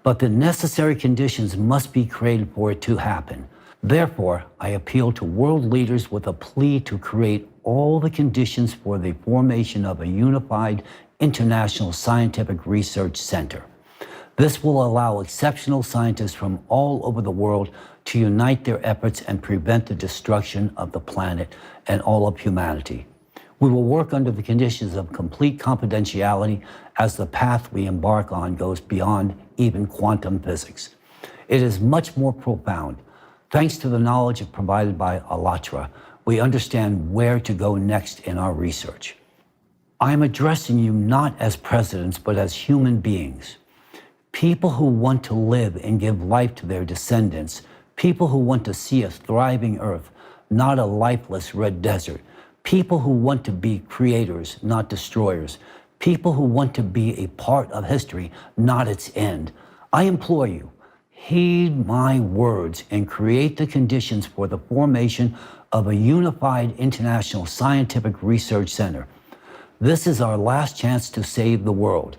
A: But the necessary conditions must be created for it to happen. Therefore, I appeal to world leaders with a plea to create all the conditions for the formation of a unified international scientific research center. This will allow exceptional scientists from all over the world to unite their efforts and prevent the destruction of the planet and all of humanity. We will work under the conditions of complete confidentiality as the path we embark on goes beyond even quantum physics. It is much more profound. Thanks to the knowledge provided by ALLATRA, we understand where to go next in our research. I am addressing you not as presidents, but as human beings. People who want to live and give life to their descendants. People who want to see a thriving earth, not a lifeless red desert. People who want to be creators, not destroyers. People who want to be a part of history, not its end. I implore you, heed my words and create the conditions for the formation of a unified international scientific research center. This is our last chance to save the world.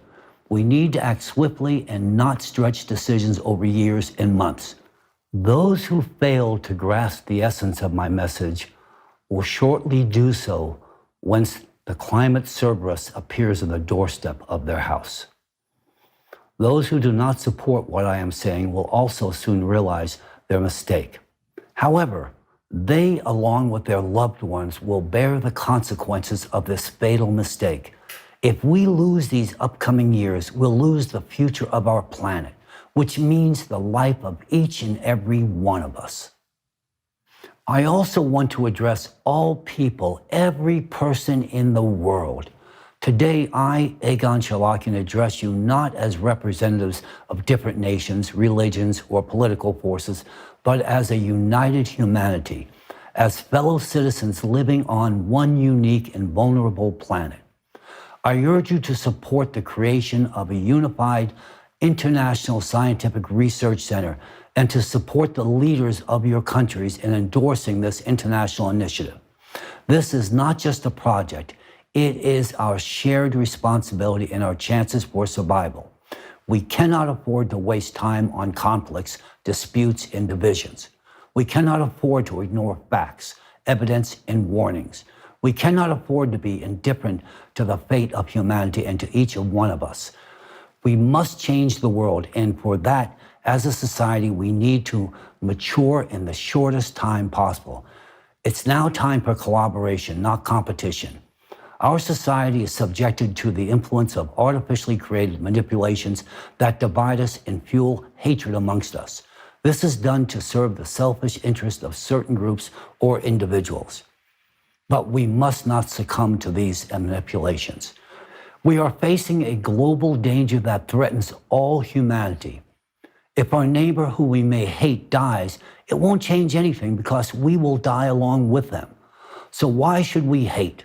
A: We need to act swiftly and not stretch decisions over years and months. Those who fail to grasp the essence of my message will shortly do so whence the climate Cerberus appears on the doorstep of their house. Those who do not support what I am saying will also soon realize their mistake. However, they, along with their loved ones, will bear the consequences of this fatal mistake. If we lose these upcoming years, we'll lose the future of our planet, which means the life of each and every one of us. I also want to address all people, every person in the world. Today, I, Egon Cholakian, address you not as representatives of different nations, religions, or political forces, but as a united humanity, as fellow citizens living on one unique and vulnerable planet. I urge you to support the creation of a unified international scientific research center and to support the leaders of your countries in endorsing this international initiative. This is not just a project. It is our shared responsibility and our chances for survival. We cannot afford to waste time on conflicts, disputes, and divisions. We cannot afford to ignore facts, evidence, and warnings. We cannot afford to be indifferent to the fate of humanity and to each one of us. We must change the world, and for that, as a society, we need to mature in the shortest time possible. It's now time for collaboration, not competition. Our society is subjected to the influence of artificially created manipulations that divide us and fuel hatred amongst us. This is done to serve the selfish interest of certain groups or individuals. But we must not succumb to these manipulations. We are facing a global danger that threatens all humanity. If our neighbor who we may hate dies, it won't change anything because we will die along with them. So why should we hate?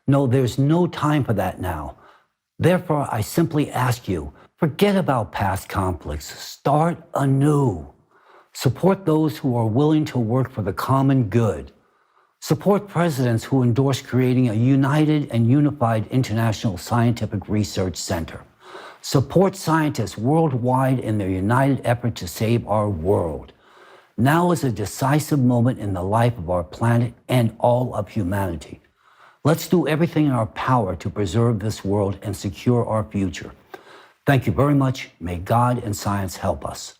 A: No, there's no time for that now. Therefore, I simply ask you, forget about past conflicts. Start anew. Support those who are willing to work for the common good. Support presidents who endorse creating a united and unified international scientific research center. Support scientists worldwide in their united effort to save our world. Now is a decisive moment in the life of our planet and all of humanity. Let's do everything in our power to preserve this world and secure our future. Thank you very much. May God and science help us.